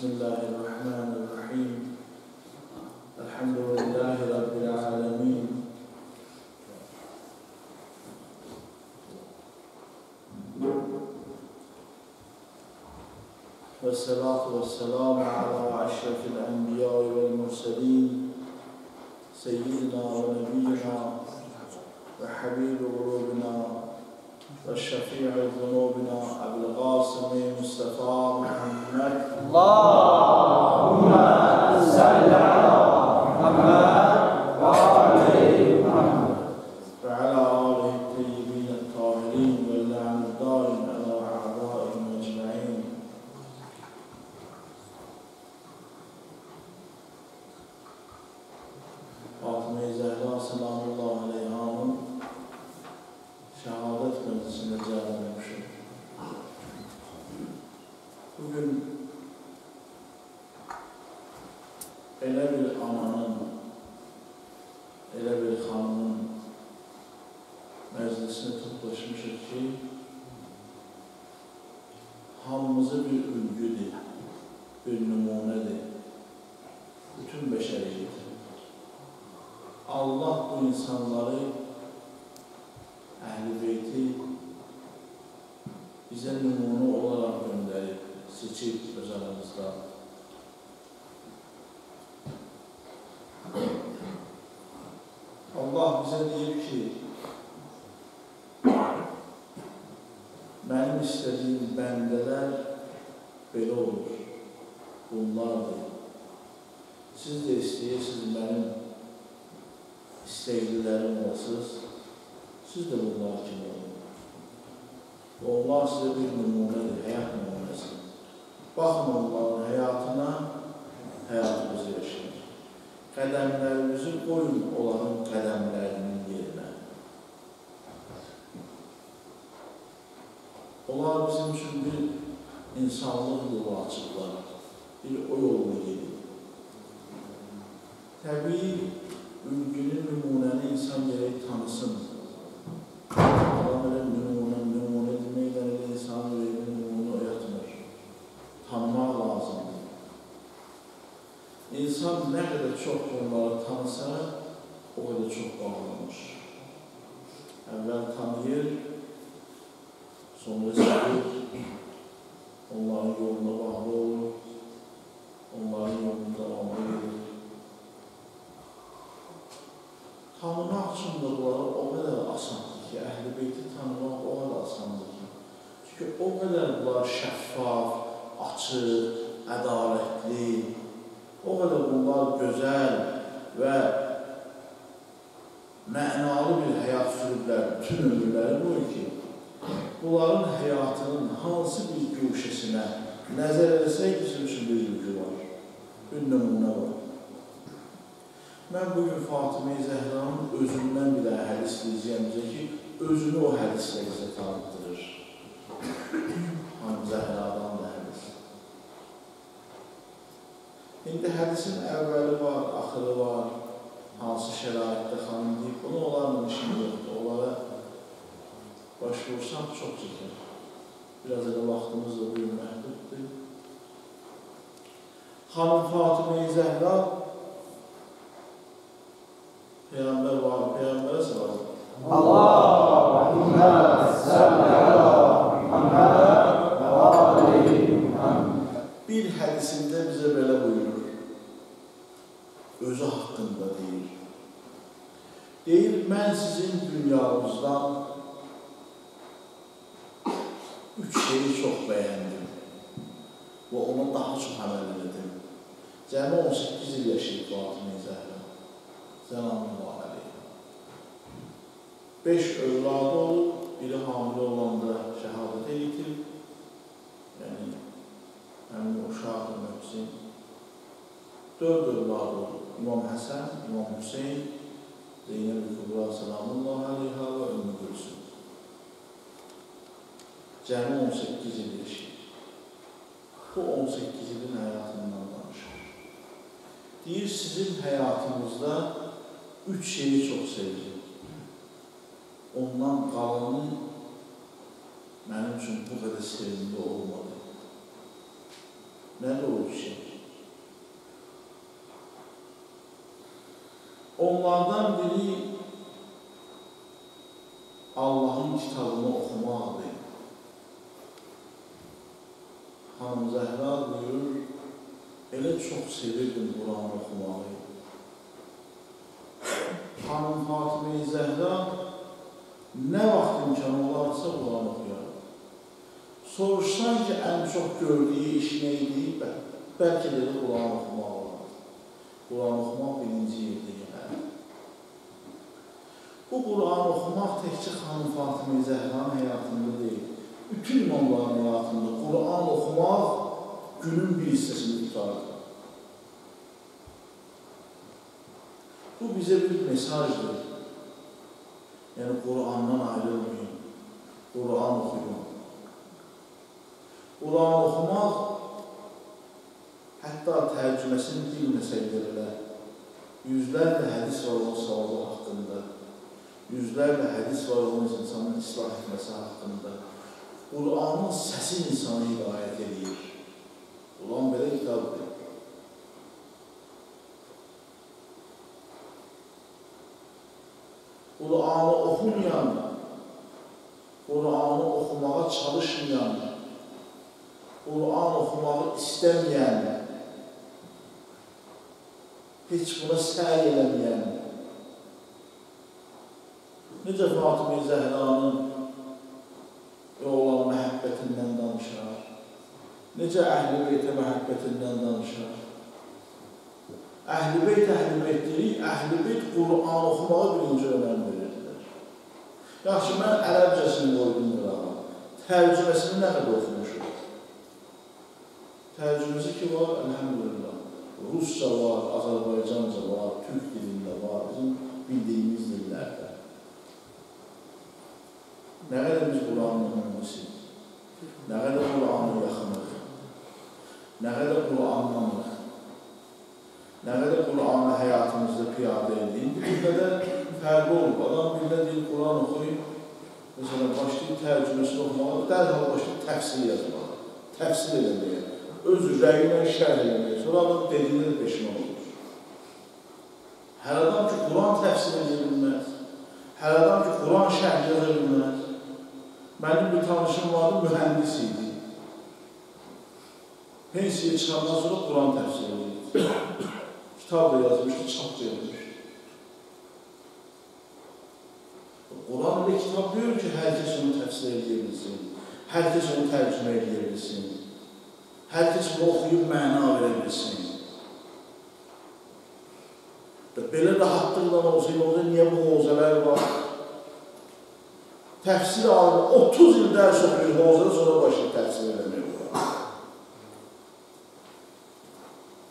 Bismillahirrahmanirrahim. Elhamdülillahi Rabbil alemin. Ve salatu ve selamu ala eşrefil enbiya'i vel murselin. Seyyidina ve nebiyyina ve habibi qulubina ve şefi'i zunubina Ebu'l Qasimi Mustafa Muhammed. Allahümme salli ala Muhammed ve aleyhi Muhammed ve ala alihi teyyibin tahirin ve la'nuddarin ala a'daihim ecma'in. Fatıma-i Zehra selamullahi aleyhanın şehadet meclisinde cevaplanmışım. Bugün elə bir ananın, elə bir xanımın məclisini toplaşmışıq ki, hamımızı bir ülgüdür, bir nümunədir, bütün bəşəriyyət. Allah bu insanları, Əhl-i Beyti bizə nümunə olaraq göndərib, seçib öz aramızda. Allah bizə deyir ki, mənim istədiyim bəndələr belə olur, bunlardır. Siz də istəyirsiniz mənim istəklilərim olsuz, siz də bunlar kimi olun. Onlar sizə bir nümunədir, həyat nümunəsi. Baxın onların həyatına, həyatımızı yaşayın. Qədəmlərimizi qoyun onların qədəmlərinin yerinə. Onlar bizim üçün bir insanlıq yolu açıqlar, bir o yolunu gedir. Təbii, ülgünün nümunəni insan gerək tanısın. Adam elə nümunə deməklə elə insanın ürəyinin nümunə oyatmır. Tanımaq lazımdır. İnsan nə qədər çox onları tanısa, o qədər çox bağlanmış. Əvvəl tanıyır, sonra sevir, onların yolunda bağlı olur, onların yolunda davamlı gedir. Tanımaq üçün də bunlar o qədər asandır ki, Əhl-i Beyti tanımaq o qədər asandır ki, çünki o qədər bunlar şəffaf, açıq, ədalətli, o qədər bunlar gözəl və mənalı bir həyat sürüblər, bütün ömürləri bu ki, bunların həyatının hansı bir güşəsinə nəzər etsək, bizim üçün bir yükü var, bir nümunə var. Mən bugün Fatıma-i Zəhranın özündən bir dənə hədis deyəcəyim ki, özünü o hədislə bizə tanıtdırır. Hani Zəhradan da hədis. İndi hədisin əvvəli var, axırı var, hansı şəraitdə xanım deyib, bunu onların işini yoxdur. Onlara baş vursam çox çəkir. Biraz elə vaxtımız da bugün məhduddur. Xanım Fatıma-i Zəhra Peyğəmbər var, Peyğəmbərə səlam. Allahümme salli ala Muhammed ve aleyhi Muhammed. Bir hədisində bizə belə buyurur, özü haqqında deyir. Deyir, mən sizin dünyamızdan 3 şeyi çox bəyəndim və ona daha çox əməl edim. Cəmi 18 il yaşayıb Fatıma-i Zəhra. Selamun aleyhi. 5 övladı olub, biri hamilə olanda şəhadətə yetirib. Yəni, həmin uşaqdır Möhsin. 4 övladı olub, İmam Həsən, İmam Hüseyin, Zeynəb-i Kubra selamullahi aleyha və Ümmü Gülsüm. Cəmi 18 il yaşayır. Bu 18 ilin həyatından danışır. Deyir, sizin həyatınızda 3 şeyi çox sevdim. Ondan qalanı mənim üçün bu qədər sevimli olmadı. Nədir o şey? Onlardan biri Allahın kitabını oxumaqdır. Hanım Zəhra buyurur, elə çox sevirdim Quranı oxumağı. Hanım Fatıma-i Zəhra nə vaxt imkanı olarsa Quran oxuyar. Soruşsan ki, ən çox gördüyü iş nə idi? Bəlkə də Quran oxumaq olar. Quran oxumaq birinci yerdə gələr. Bu Quran oxumaq təkcə Hanım Fatıma-i Zəhranın həyatında deyil. Bütün imamların həyatında Quran oxumaq günün bir hissəsini tutardı. Bu bizə bir mesajdır. Yəni, Qurandan ayrılmayın, Quran oxuyun. Quran oxumaq, hətta tərcüməsini bilməsək belə, yüzlərlə hədis var onun savabı haqqında, yüzlərlə hədis var onun insanın islah etməsi haqqında. Quranın səsi insanı hidayət edir. Quran belə kitabdır. Quranı oxumayan, Quranı oxumağa çalışmayan, Quran oxumağı istəməyən, heç buna səy eləməyən, necə Fatıma-i Zəhranın olan məhəbbətindən danışar, necə Əhl-i Beytə məhəbbətindən danışar. Əhl-i Beyt deyirik, Əhl-i Beyt Quran oxumağı birinci önəm verirdilər. Yaxşı, mən ərəbcəsini qoydum qırağa, tərcüməsini nə qədər oxumuşum? Tərcüməsi ki var, əlhəmdülillah. Rusca var, Azərbaycanca var, Türk dilində var, bizim bildiyimiz dillərdə. Nə qədər biz Quranın mühəndisiz, nə qədər Quranı yaxınıq, nə qədər Quranlanıq, nə qədər Quranı həyatımızda piyadə edin, bir qədər fərqi olub. Adam birində deyil, Quran oxuyub, məsələn, başlayıb tərcüməsini oxumağa, dərhal başlayıb təfsir yazmağa, təfsir eləməyə, öz rəyinə şərh eləməyə, sonra adam dediyində də peşman olur. Hər adam ki, Quran təfsir edə bilməz, hər adam ki, Quran şərh yaza bilməz. Mənim bir tanışım vardı, mühəndis idi. Pensiya çıxandan sonra Quran təfsir edir. Kitab da yazmışdı, çap da yazmışdı. Quran elə kitab diyor ki, hər kəs onu təfsir edə bilsin, hər kəs onu tərcümə edə bilsin, hər kəs onu oxuyub məna verə bilsin. Belə rahatlıqla olsaydı, niyə bu hovzələr var? Təfsir alımı 30 il dərs oxuyur hovzada, sonra başlayıb təfsir eləmək olar.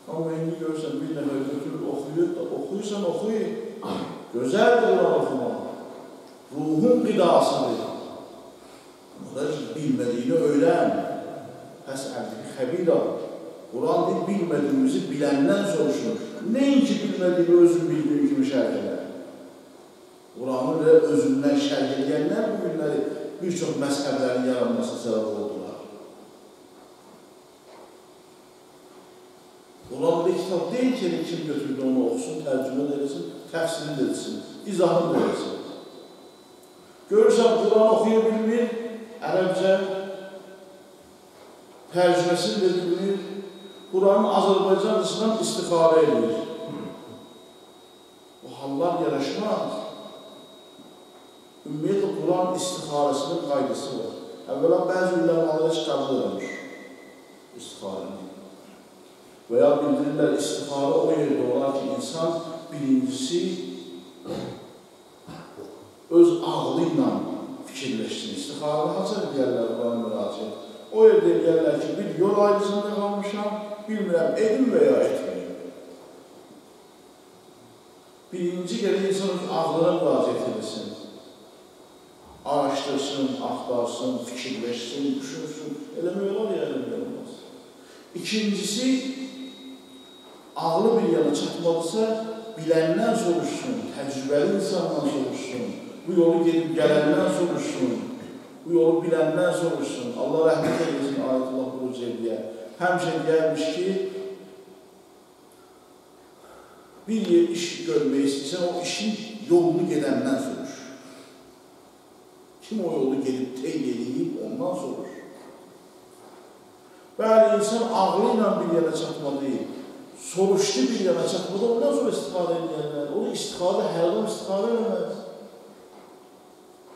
Amma indi görürsən, bir nəfər götürür, oxuyur da, oxuyursan oxuyur. Gözəldir Quran oxumaq. Ruhun qidasıdır. Burada bilmədiyini öyrən. Həs əldir, xəbir al. Quran deyil, bilmədiyimizi biləndən soruşur. Nəinki bilmədiyini özün bildiğin kimi şərh edər. Quranı və özündən şərh edənlər bu günləri bir çox məzhəblərin yaranmasına səbəb oldular. Quran bir kitab deyil ki, kim götürdü onu oxusun, tərcümə edilsin, təfsirini edilsin, izahını edilsin. Görürsən, Quran oxuya bilmir, ərəbcə, tərcüməsini də bilmir, Quranın Azərbaycancasından istixarə edir. Bu hallar yaraşmaz. Ümumiyyətlə, Quran istixarəsinin qaydası var. Əvvəla, bəzi üləmaları çıxarılırmış istixarəni. Və ya bildirirlər, istixarə o yerdə olar ki, insan birincisi öz ağlı ilə fikirləşsin. İstixarəni haça deyərlər, Quran müraciət. O yerdə deyərlər ki, bir yol ayrısında qalmışam, bilmirəm, edim və ya etməyim. Birinci gələk insan öz ağlına müraciət edesin. Araşdırsın, axtarsın, fikirləşsin, düşünsün. Eləmək olar ya, eləmək olmaz. İkincisi, ağlı bir yana çatmalısa, biləndən soruşsun, təcrübəli insandan soruşsun, bu yolu gedib gələndən soruşsun, bu yolu biləndən soruşsun. Allah rəhmət edilsin, Ayətullah Buruciyyə. həmişə deyərmiş ki, bir iş görmək istəyirsən, o işin yolunu gedəndən soruş. Kim o yolu gedib tey eləyib, ondan soruş. Bəli, insan ağlı ilə bir yerə çatmadı, soruşdu bir yerə çatmadı, ondan sonra istifadə edənlər. Onu istifadə, hər adam istifadə edəməz.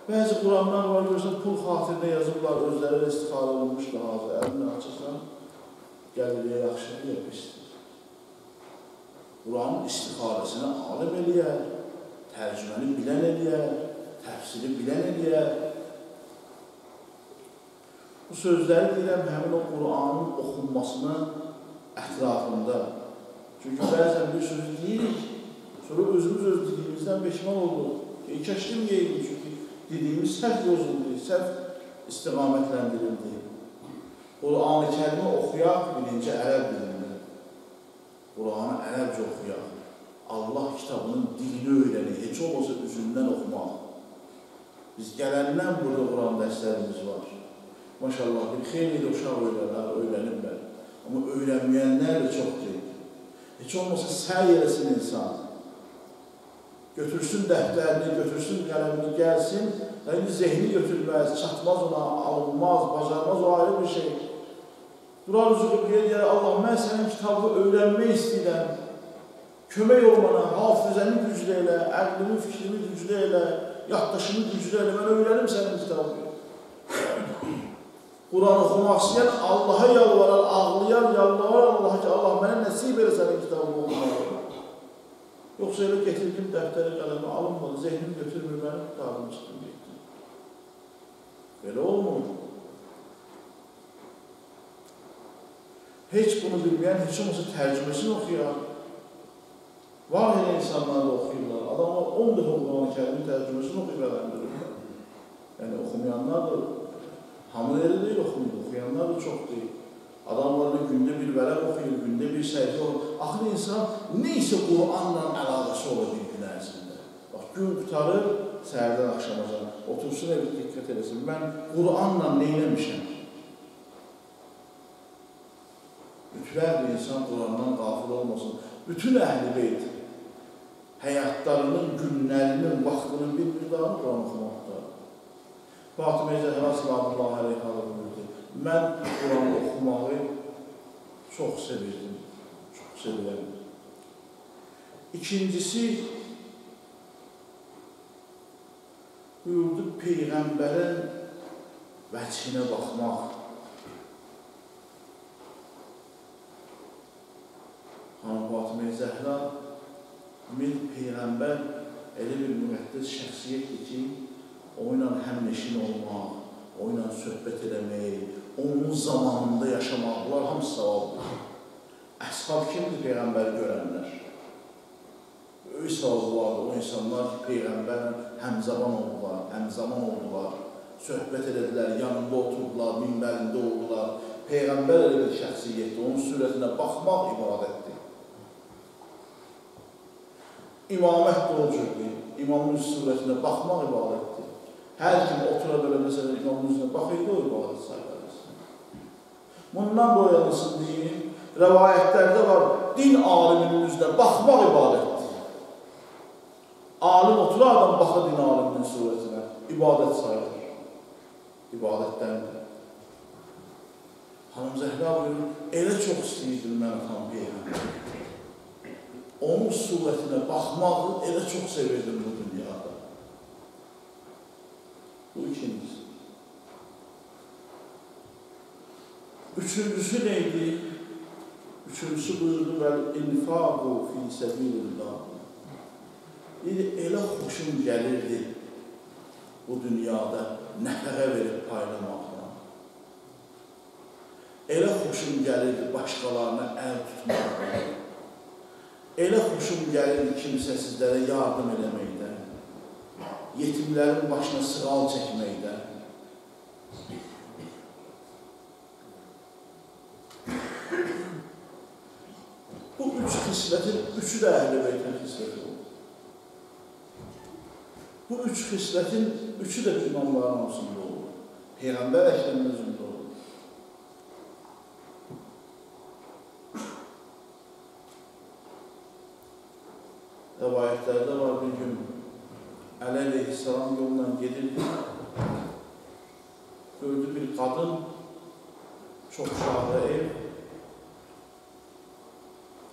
Bəzi Quranlar var, görürsən, pul xatirinə yazıblar, özləri istifadə olunmuşdur hazır. Əlinə açırsan, gəliriyə yaxşıdır, ya pisdir. Quranın istifadəsini alim eləyər, tərcüməni bilən eləyər, təfsiri bilən eləyər. Bu sözləri deyirəm həmin o Quranın oxunmasının ətrafında. Çünki bəzən bir sözü deyirik, sonra özümüz öz dediyimizdən peşman olduq. Kəşdim yeyildi çünki dediyimiz səhv yozuldu, səhv istiqamətləndirildi. Quran-ı Kərimi oxuyaq, birinci ərəb dilində. Quranı ərəbcə oxuyaq. Allah kitabının dilini öyrənir, heç olmasa üzündən oxumaq. Biz gələndən burada Quran dərslərimiz var. Maşallah, bir xeyli də uşaq öyrənirlər. Amma öyrənməyənlər də çox deyil. Heç olmasa səy eləsin insan. Götürsün dəftərini, götürsün qələmini, gəlsin. Zehni götürməz, çatmaz ona, alınmaz, bacarmaz, o ayrı bir şey. Durar üzüqüb deyir, Allah, mən sənin kitabı öyrənmək istəyirəm. Kömək ol bana, hafizəni güclü elə, əqlimi, fikrimi güclü elə, yaddaşımı güclü elə, mən öyrənim sənin kitabı. Quran oxumaq istəyən Allaha yalvarar, ağlayar, yalvarar Allaha ki, Allah mənə nəsib elə sənin kitabını oxumalı. Yoxsa elə getirdim dəftəri qələmi alınmadı, zehnimi götürmür, mənim kitabını çıxdım, getdim. Belə olmur. Heç bunu bilməyən, heç olmasa tərcüməsini oxuyar. Var elə insanlar da oxuyurlar. Adamlar 10 dəfə Quran-ı Kərimin tərcüməsini oxuyub ələndirirlər. Yəni oxumayanlar da hamı elə deyil oxuyanlar da çox deyil. Adamlar da gündə bir vərəq oxuyur, gündə bir səhifə oxuyur. Axır insan neysə Quranla əlaqəsi olur bir gün ərzində. Bax, gün qutarır, səhərdən axşamacan. Otursun evi diqqət eləsin. Mən Quranla neyləmişəm? Bütlər bir insan Qurandan qafil olmasın. Bütün əhl-i beyt həyatlarının, günlərinin, vaxtının bir müqdarını Quran oxumaqda. Fatimə Zəhra sallallahu aleyhi və səlləm mən Quran oxumağı çox sevirdim, çox sevirəm. İkincisi, buyurdu Peyğəmbərin vəcinə baxmaq. Hanım Fatimə Zəhra min Peyğəmbər elə bir müqəddəs şəxsiyyətdir ki, onunla həmneşin olmaq, onunla söhbət eləmək, onun zamanında yaşamaq, bunlar hamısı savabdır. Əshab kimdir Peyğəmbəri görənlər? Böyük savabı vardır o insanlar ki, Peyğəmbərlə həmzaman oldular, söhbət elədilər, yanında oturdular, minbərində oldular. Peyğəmbər elə bir şəxsiyyətdir, onun sürətinə baxmaq ibadətdir. İmamət də o cürdür, imamın surətinə baxmaq ibadətdir. Hər kim otura belə məsələn imamın üzrə baxıydı, o ibadət sayılır. Bundan dolayısın deyin, rəvayətlərdə var, din aliminin üzrə baxmaq ibadətdir. Alim otura adam baxa din aliminin surətinə, ibadət sayılır. İbadətdəndir. Hanım Zəhra buyurur, elə çox istəyirdim mən atam Peyğəmbər. Onun surətinə baxmağı elə çox sevirdim bu dünyada. Bu ikincisi. Üçüncüsü neydi? Üçüncüsü buyurdu, vəl-infaqu fi səbilillah. Elə xoşum gəlirdi bu dünyada nəfəqə verib paylamaqla. Elə xoşum gəlirdi başqalarına əl tutmaqla. Elə xoşum gəlirdi kimsəsizlərə yardım eləməkdən, yetimlərin başına sığal çəkməkdən. Bu üç xislətin üçü də Əhl-i Beyt'in xisləti oldu. Bu üç xislətin üçü də imamların arasında oldu. Peyğəmbər əkrəmin özündə oldu. rəvayətlərdə var, bir gün Əli əleyhissalam yolla gedirdi, gördü bir qadın, çox uşaqlı ev.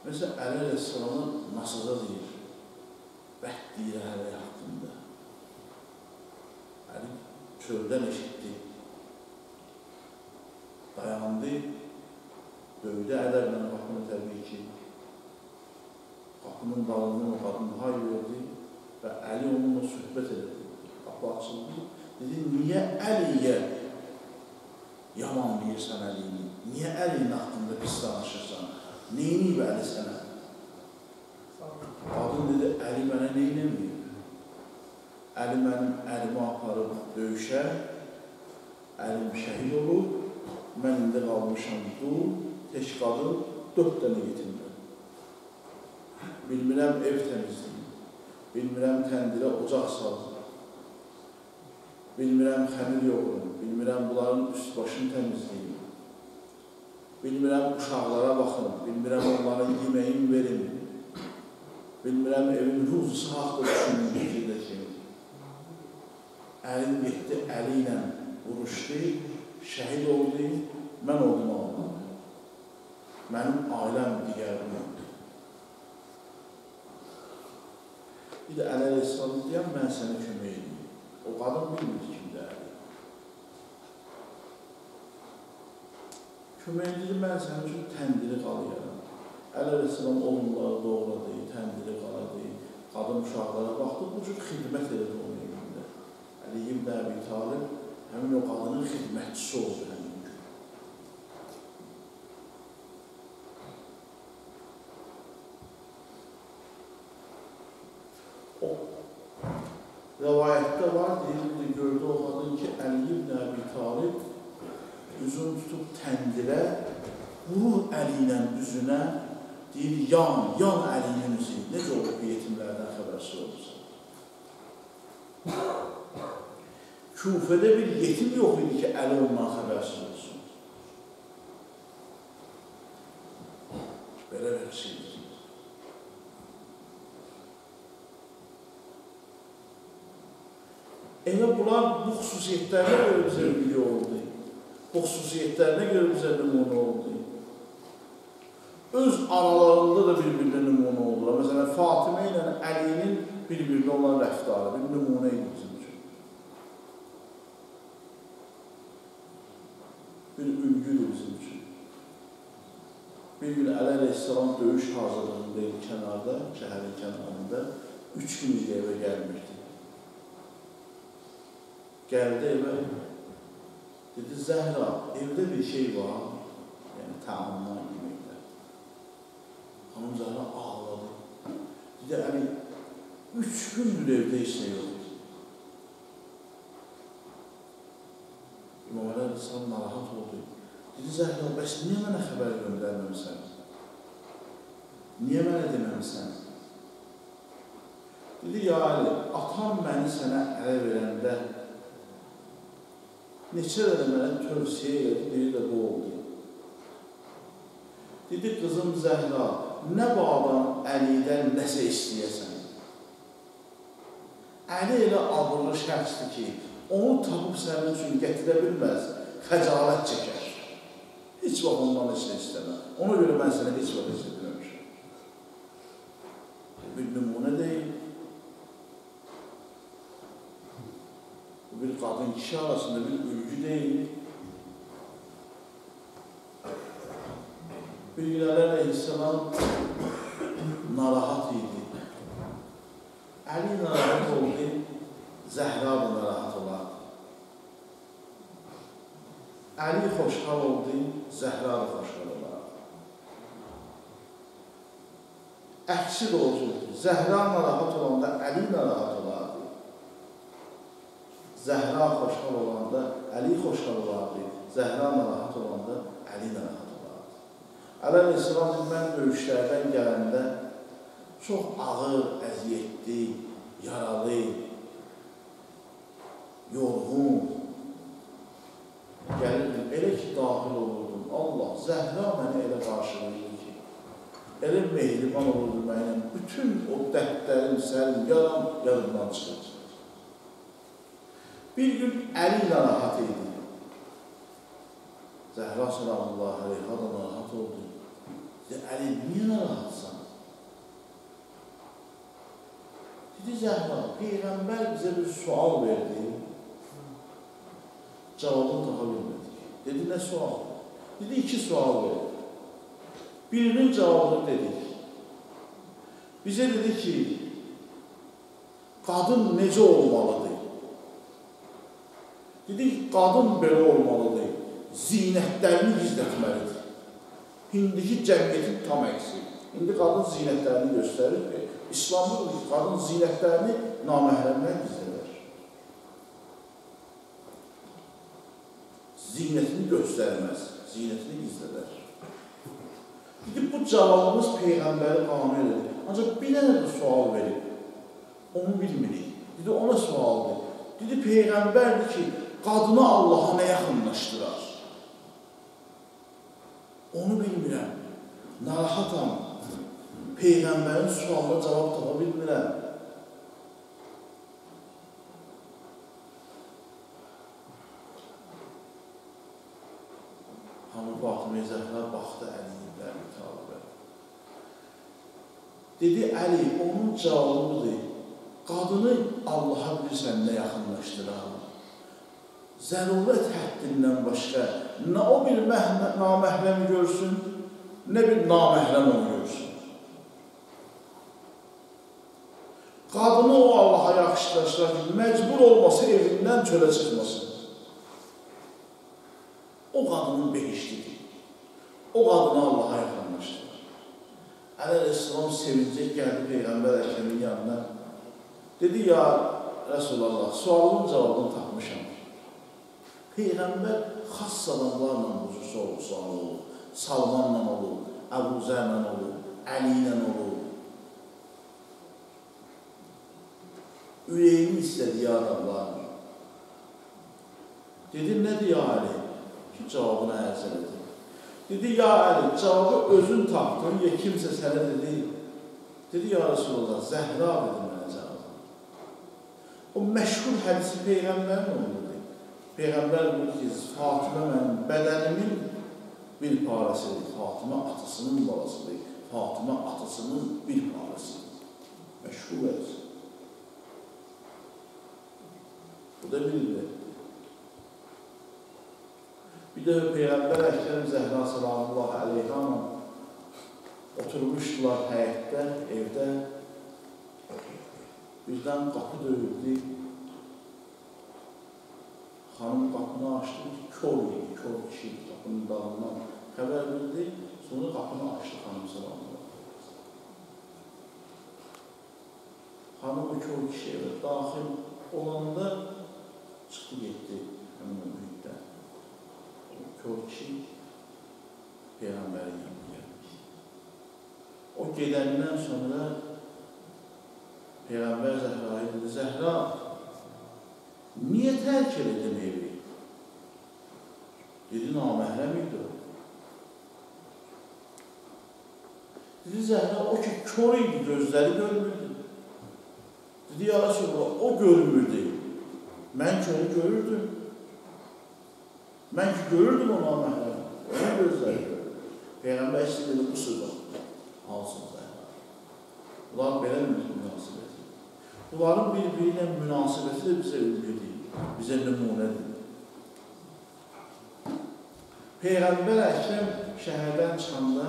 Mesela Əli əleyhissalamı masada deyir, bəhd deyir Əli haqqında. Əli çöldən eşitdi, dayandı, dövdü ədəblə qapını təbii ki. Qapının dalından o qadın hay verdi və Əli onunla söhbət edirdi. Qapı açıldı, dedi, niyə Əliyə yamanlayırsan Əlini? Niyə Əlinin haqqında pis danışırsan? Neyini Əli sənə? Qadın dedi, Əli mənə neynəməyib? Əli mənim əlimi aparıb döyüşə, əlim şəhid olub, mən indi qalmışam dul, tək qadın 4 dənə yetimdir. Bilmirəm ev təmizliyim, bilmirəm təndirə ocaq saldım, bilmirəm xəmir yoğurum, bilmirəm bunların üst başını təmizliyim, bilmirəm uşaqlara baxın, bilmirəm onların yeməyini verin, bilmirəm evin ruzusu haqda düşünün fikirdə kimi. Əlim getdi, Əli ilə vuruşdu, şəhid oldu, mən oldum Allah'ım. Mənim ailəm digərim oldu. Bir də Əli əleyhissalam deyəm, mən sənə kömək edeyim. O qadın bilmir kimdə Əli. Kömək edeyim, mən sənin üçün təndiri qalıyaram. Əli əleyhissalam oğulları doğradı, təndiri qaladı, qadın uşaqlara baxdı, bu cür xidmət edir onun evində. Əli ibn Əbi Talib həmin o qadının xidmətçisi oldu həmin gün. O rəvayətdə var, deyildi, gördü o qadın ki, Əli ibn Əbi Talib üzün tutub təndirə, vurur Əli ilə üzünə, deyir, yan Əlinin üzü, necə olub yetimlərdən xəbərsiz olursa. Küfədə bir yetim yox idi ki, Əli ondan xəbərsiz olsun. Belə şeydir. Elə bunlar bu xüsusiyyətlərinə görə bizə ülgü oldu. Bu xüsusiyyətlərinə görə bizə nümunə oldu. Öz aralarında da bir-birinə nümunə oldular. Məsələn, Fatimə ilə Əlinin bir-birinə olan rəftarı, bir nümunə idi bizim üçün. Bir ülgüdür bizim üçün. Bir gün Əli əleyhissalam döyüş hazırlığındaydı kənarda, şəhərin kənarında. 3 gün ilə evə gəlmirdi. Gəldi evə, dedi, Zəhra, evdə bir şey var, yəni təamdan yeməklər. Hanım Zəhra ağladı. Dedi, Əli, 3 gündür evdə heç nə yoxdur. İmam Əli əleyhissalam narahat oldu. Dedi, Zəhra, bəs niyə mənə xəbər göndərməmisən? Niyə mənə deməmisən? Dedi, ya Əli, atam məni sənə ələ verəndə neçə də mənə tövsiyə edir, biri də bu oldu. Dedi, qızım Zəhra, nə bağdan Əlidən nəsə istəyəsən? Əli elə abırlı şəxsdir ki, onu tapıb sənin üçün gətirə bilməz, xəcalət çəkər. Heç vaxt ondan heç nə istəmə. Ona görə mən sənə heç vaxt heç etməmişəm. Bir nümunə deyil. Bir qadın kişi arasında bir ülgü deyil. Bir gün Əli əleyhissalam narahat idi. Əli narahat oldu, Zəhra da narahat olardı. Əli xoşhal oldu, Zəhra da xoşhal olardı. Əksi də oldu, Zəhra narahat olanda Əli narahat olardı. Zəhra xoşhal olanda Əli xoşhal olardı, Zəhra narahat olanda Əli narahat olardı. Əli əleyhissalam mən döyüşlərdən gələndə çox ağır, əziyyətli, yaralı, yorğun gəlirdim. Elə ki, dahil olurdum. Allah, Zəhra mənə elə qarşılayırdı ki, elə mehriban olurdu mənimlə, bütün o dərdlərim, sərim, yaram yadımdan çıxır. Bir gün Əli ilə rahat idi. Zəhra sallallahu aleyhə da narahat oldu. Dedi, Əli, niyə narahatsan? Dedi, Zəhra, Peyğəmbər bizə bir sual verdi. Cavabını tapa bilmədik. Dedi, nə sual? Dedi, 2 sual verdi. Birinin cavabını dedik. Bizə dedi ki, qadın necə olmalıdır? Dedi, qadın belə olmalıdır. Zinətlərini gizlətməlidir. İndiki cəmiyyətin tam əksi. İndi qadın zinətlərini göstərir. İslamda qadın zinətlərini naməhrəmlər gizlədər. Zinətini göstərməz, zinətini gizlədər. Dedi, bu cavabımız Peyğəmbəri qanun edir. Ancaq bir dənə də sual verib. Onu bilmirik. Dedi, ona sualdır. Dedi, Peyğəmbərdir ki, qadını Allaha nə yaxınlaşdırar? Onu bilmirəm. Narahatam. Peyğəmbərin sualına cavab tapa bilmirəm. Hamı Fatıma Zəhra baxdı Əliyə Talibə. Dedi, Əli, onun cavabıdır. Qadını Allaha bilirsən nə yaxınlaşdırar? Zərurət həddindən başqa nə o bir naməhrəmi görsün, nə bir naməhrəm onu görsün. Qadını o Allaha yaxınlaşdırar ki, məcbur olması evindən çölə çıxmasın. O qadının behişlidir. O qadını Allaha yaxınlaşdırır. Əleyhisselam sevincək gəldi Peyğəmbər Əkremin yanına. Dedi, ya Rəsulallah, sualının cavabını tapmışam. Peyğəmbər xas adamlarla bu sual olur. Salmanla olur, Əbu Zərlə olur, Əli ilə olur. Ürəyini istədiyi adamlarla. Dedi, nədir ya Əli? Ki, cavabını ərz elədi. Dedi, ya Əli, cavabı özün tapdın, ya kimsə sənə dedi. Dedi, ya Resulullah, Zəhra dedi mənə cavabı. O məşhur hədisi Peyğəmbərin olurdu. Peyğəmbər bilir ki, Fatimə mənim bədənimin bir parəsidir. Fatimə atasının balasıdır. Fatimə atasının bir parəsidir. Məşhur hədisi. Bu da bilir. Bir də Peyğəmbər Əkrəm Zəhra sallallahu aleyhə oturmuşdular həyətdə, evdə. Birdən qapı döyüldü. Xanım qapını açdı, kör idi, kör kişi qapının dalından xəbər bildi. Sonra qapını açdı xanım sallallahu aleyhə. Xanım o kör kişi evə daxil olanda çıxdı getdi həmin o mühitdən. Kör kişi Peyğəmbərin yanına gəldi. O gedəndən sonra Peyğəmbər Zəhra'ya dedi, Zəhra, niyə tərk edin evi? Dedi, naməhrəm idi o. Dedi, Zəhra, o ki, kör idi, gözləri görmürdü. Dedi, ya Resulullah, o görmürdü. Mən körü görürdüm. Mən ki, görürdüm o naməhrəm. Onun gözləri görürdü. Peyğəmbər istəyirdi, bu sözü alsın Zəhra. Bunlar belə münasibəti. Bunların bir-biriyle münasibəti də bizə ülgüdür, bizə nümunədir. Peyğəmbər Əkrəm şəhərdən çıxanda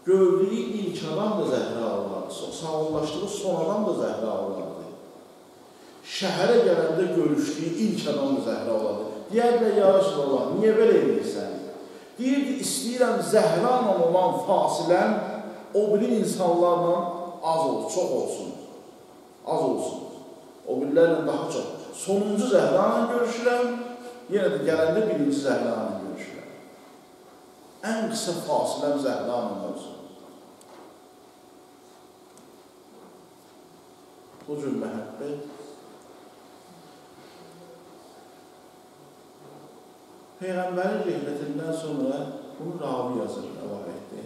gördüyü ilk adam da Zəhra olardı, sağollaşdığı son adam da Zəhra olardı. Şəhərə gələndə görüşdüyü ilk adam da Zəhra olardı. Deyərlər, ya Resulallah, niyə belə edirsən? Deyirdi, istəyirəm Zəhranla olan fasiləm o biri insanlarla az olsun, çox olsun. Az olsun. O birilərlə daha çox. Sonuncu Zəhranla görüşürəm, yenə də gələndə birinci Zəhranla görüşürəm. Ən qısa fasiləm Zəhranla olsun. Bu cür məhəbbət. Peyğəmbərin rəhmətindən sonra bunu ravi yazır rəvayətdə.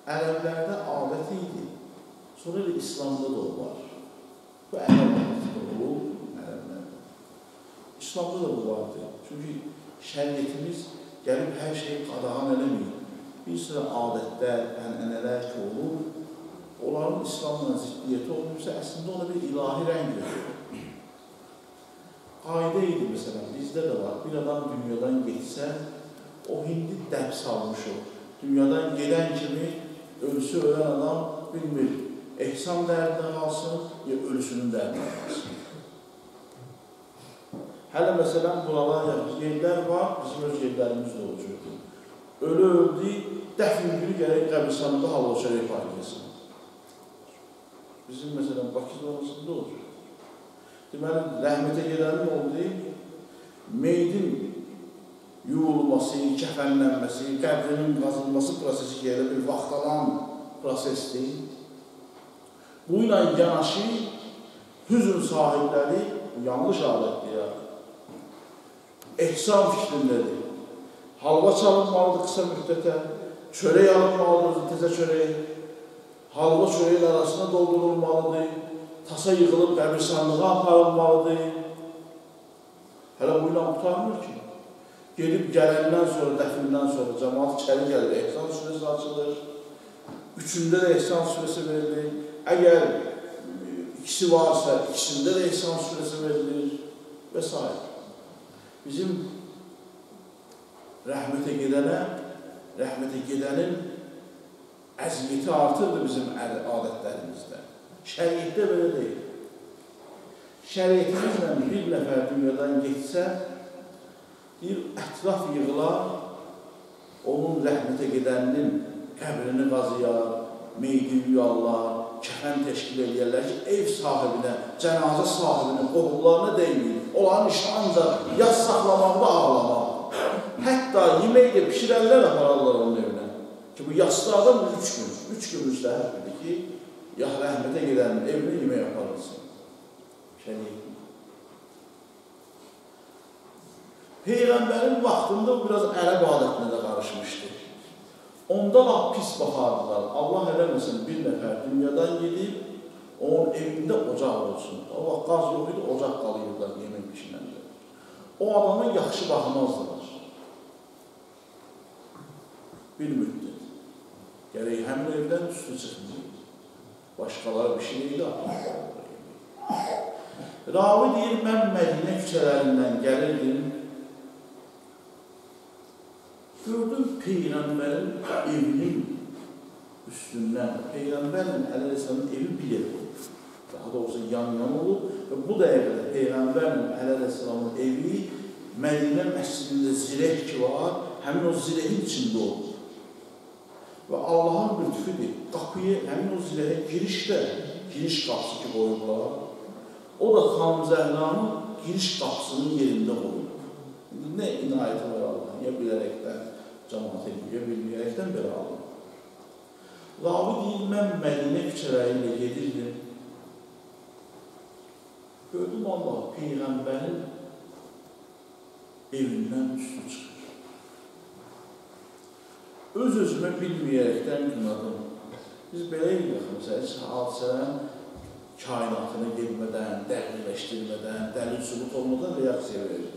ərəblərdə adət idi. Sonra da İslamda da o var. Bu ərəblərdə olub, ərəblərdə. İslamda da bu vardı. Çünki şəriyyətimiz gəlib hər şeyi qadağan eləməyir. Bir sıra adətlər, ənənələr ki olur, onların İslamla ziddiyyəti olmuşsa, əslində ona bir ilahi rəng verir. Qayda idi, məsələn, bizdə də var. Bir adam dünyadan geçsə, o hindi dəb salmış o. Dünyadan gedən kimi ölüsü ölən adam bilmir, ehsan dərdinə qalsın, ya ölüsünün dərdinə qalsın. Hələ məsələn, buralar yerlər var, bizim öz yerlərimiz də olacaqdır. Ölü öldü, dəfn günü gərək qəbristanında hava çörək paylayasın. Bizim məsələn, Bakıda olmasında olacaq. Deməli, rəhmətə gedənin oldu, meydin yuyulması, kəfənlənməsi, qəbrinin qazılması prosesi yerə bir vaxt alan prosesdir. Bu ilə yanaşı, hüzün sahibləri, yanlış adətdir ya, ehsan fikrindədir. Halva çalınmalıdır qısa müddətə, çörək alınmalıdır, təzə çörək, halva çörəyin arasına doldurulmalıdır, tasa yığılıb qəbristanlığa aparılmalıdır. Hələ bu ilə qutarmır ki. Gedib gələndən sonra, dəfnindən sonra cəmaat içəri gəlir, ehsan sürəsi açılır. Üçündə də ehsan sürəsi verilir. Əgər ikisi varsa, ikisində də ehsan sürəsi verilir və s. Bizim rəhmətə gedənin əziyyəti artırdır bizim adətlərimizdə. Şəriətdə belə deyil. Şəriətimizlə bir nəfər dünyadan geçsə, bir ətraf yığılar, onun rəhmətə gedəninin qəbrini qazıyar, meydi yuyarlar, kəfən təşkil edirlər ki, ev sahibinə, cənazə sahibinin qohumlarına deyil, onların işi ancaq yas saxlamaqda ağlamaq. Hətta yemək də pişirənlər apararlar onun evinə. Ki, bu yaslı adam 3 gün müstəhəb bilir ki, ya rəhmətə gedənin evinə yemək aparılsın. Şəriyyət. Peyğəmbərin vaxtında biraz ərəb adətinə də qarışmışdı. Onda laf pis baxardılar. Allah eləməsin, bir nəfər dünyadan gedib, onun evində ocaq olsun. O vaxt qaz yox idi, ocaq qalıyırlar yemək pişirəndə. O adama yaxşı baxmazdılar. Bir müddət. Gərək həmin evdən üstü çıxmayıb. Başqaları pişirəydi, Ravi deyir, mən Mədinə küçələrindən gəlirdim. Gördüm Peyğəmbərin evinin üstündən. Peyğəmbərin əleyhisselamın evi bir yer olub. Daha doğrusu yan-yan olub. Və bu dəqiqədə Peyğəmbərin əleyhisselamın evi Mədinə məscidində zirək ki var, həmin o zirəhin içində olub. Və Allahın lütfüdür. Qapıya, həmin o zirəyə girişdə, giriş qapısı ki qoyublar. O da Xanım Zəhranın giriş qapısının yerində qoyulur. Nə inayəti var Allah'ın? Ya bilərəkdən cəmaat edir, ya bilməyərəkdən belə alır. Ravi deyil, mən Mədinə küçələri ilə gedirdim. Gördüm Allah, Peyğəmbərin evindən üstü çıxır. Öz-özümə bilməyərəkdən qınadım. Biz belə edirik, məsələn, hadisələrin kainatını gelmədən, dəqiqləşdirmədən, dəlil sübut olmadan reaksiya verir.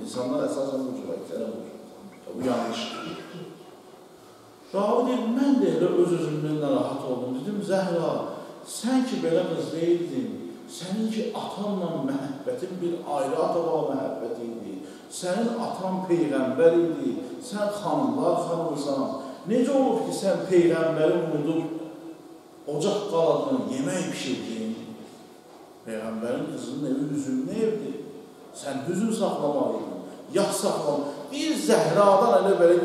İnsanlar əsasən bu cür əksərə vurur. Bu yanlışdır. Ravi deyir, mən də elə öz-özümdən narahat oldum. Dedim, Zəhra, sən ki belə qız deyildin, sənin ki atanla məhəbbətin bir ayrı ataba məhəbbət idi. Sənin atan Peyğəmbər idi, sən xanımlar xanımsan. Necə olur ki, sən Peyğəmbəri unudub, ocaq qaladın, yemək pişirdin. Peyğəmbərin qızının evi hüzünlü evdir. Sən hüzün saxlamalıydın, yax saxlamalıydın. Bir Zəhradan elə belə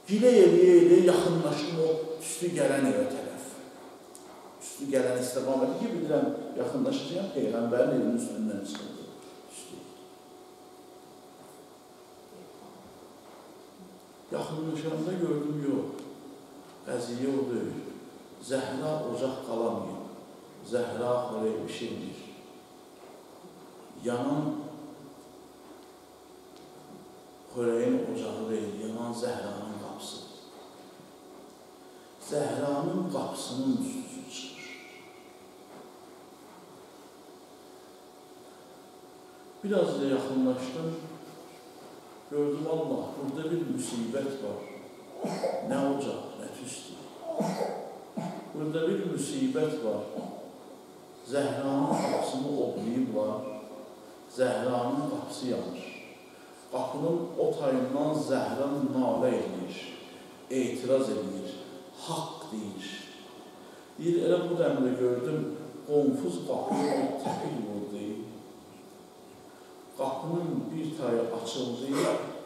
gilə-gilə yaxınlaşdım o üstü gələn evə tərəf. Üstü gələn istiqaməti ki, bilirəm, yaxınlaşacaq, Peyğəmbərin evinin üstündən çıxırdı. Yaxınlaşanda gördüm, yox. Qəziyyə o deyil. Zəhra ocaq qalamayıb. Zəhra xörək pişirmir. Yanan xörəyin ocağı deyil, yanan Zəhranın qapısı. Zəhranın qapısının üstüsü çıxır. Biraz da yaxınlaşdım. Gördüm, Allah, burada bir müsibət var. Nə ocaq, nə tüstü. Burada bir müsibət var. Zəhranın qapısını oblayıblar. Zəhranın qapısı yanır. Qapının o tayından Zəhran nalə edir, etiraz edir, haqq deyir. Deyir, elə bu dəmdə gördüm, qonfuz qapıya bir təpik vurdu. Qapının bir tayı açıldı,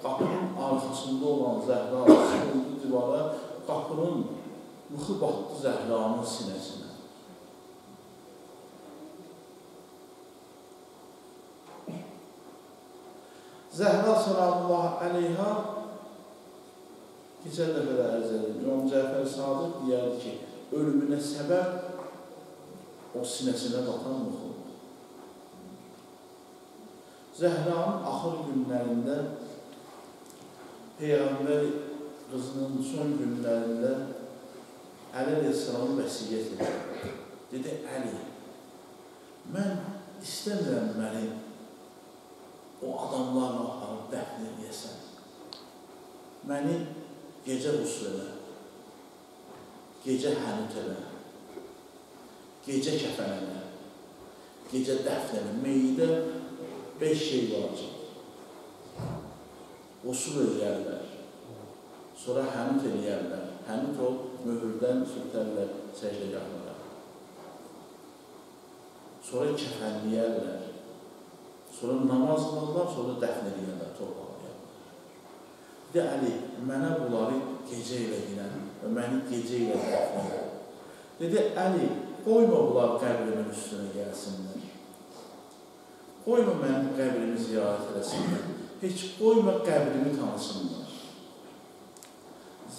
qapının arxasında olan Zəhra sıxıldı divara, qapının mıxı batdı Zəhranın sinəsinə. Zəhra sallallahu aleyha keçən dəfə də ərz edir. İmam Cəfər Sadiq deyərdi ki, ölümünə səbəb o sinəsinə batan mıxıldır. Zəhranın axır günlərində, Peyğəmbər qızının son günlərində Əli əleyhissalamı vəsiyyət edir. Dedi, Əli, mən istəmirəm məni o adamlarla aparıb dəfn edəsən. Məni gecə qusl elə, gecə hənut elə, gecə kəfən elə, gecə dəfn elə. Meyidə 5 şey varacaq. Qusl eləyərlər, sonra hənut eləyərlər. Hənut ol, möhürdən sürtərlər səcdəgahlara. Sonra kəfənləyərlər. Sonra namaz qılarlar, sonra dəfn edəyərlər, torpaqlayarlar. De, Əli, mənə bunları gecə ilə dinən və məni gecə ilə dəfn edir. Dedi, Əli, qoyma bunlar qəbrimin üstünə gəlsinlər. Qoyma mənim qəbrimi ziyarət eləsinlər. Heç qoyma qəbrimi tanısınlar.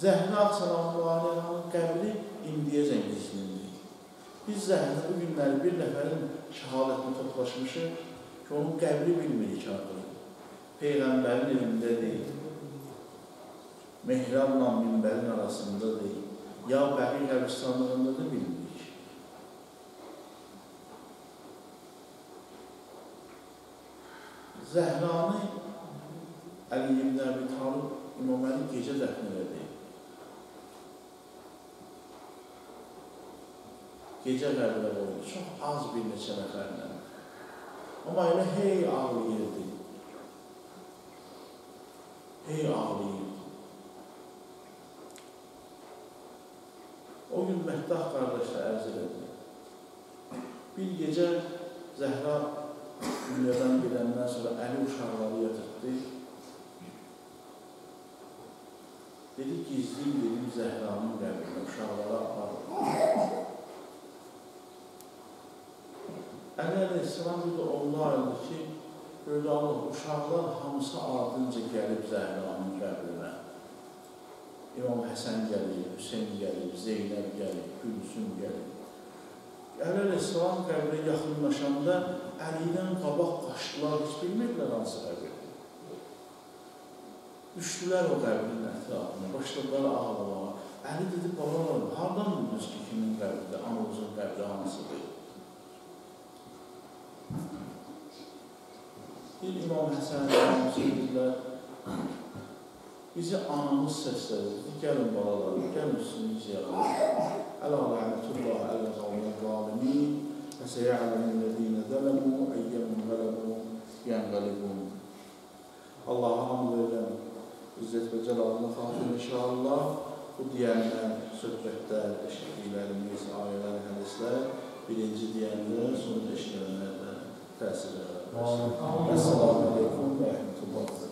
Zəhra sallallahu aleyhanın qəbri indiyəcən gizlindir. Biz Zəhra bu günləri bir nəfərin şəhadətini toplaşmışıq ki, onun qəbri bilmirik artıq. Peyğəmbərin evində deyil, Mehrabla minbərin arasında deyil, ya Bəqi qəbristanlığında da bilmirik. Zəhranı Əli ibn Əbi Talib İmam Əli gecə dəfn elədi. Gecə qəbrə qoydu, çox az bir neçə nəfərlə. Amma elə hey ağlayırdı. Hey ağlayırdı. O gün Məhdah qardaşlar ərz elədi. Bir gecə Zəhra dünyadan gedəndən sonra Əli uşaqları yatırdı. Dedi, gizliyim dedim Zəhranın qəbrinə, uşaqları apardı. Əli əleyhissalam bir də onlar ayırdı ki, böyle Allah, uşaqlar hamısı ardınca gəlib Zəhranın qəbrinə. İmam Həsən gəlib, Hüseyin gəlib, Zeynəb gəlib, Gülsüm gəlib. Əli əleyhissalam qəbrinə yaxınlaşanda Əlidən qabaq qaçdılar, heç bilmədilər hansı qəbir. Düşdülər o qəbrin ətrafına, başladılar ağlamağa. Əli dedi, babalar, hardan bildiniz ki, kimin qəbridir, anamızın qəbri hansıdır? Bir İmam Həsən deyirlər, bizi anamız səslədir, gəlin balalarım, gəlin üstünü ziyarət. Ələ rəhmətullah, ələ qavmin zalimin, və səyələmin-ləzine zələmu, əyyəmin qələbu, yənqəlibun. Allah'a hamd edirəm, İzzət və Cəlalına xatir inşallah. Bu deyənlər, söhbətlər, eşitliklərimiz, ayələr, hədislər, birinci deyənlər, sonra eşitlərdə təsir edər. Esselamu aleykum və rəhmətullah.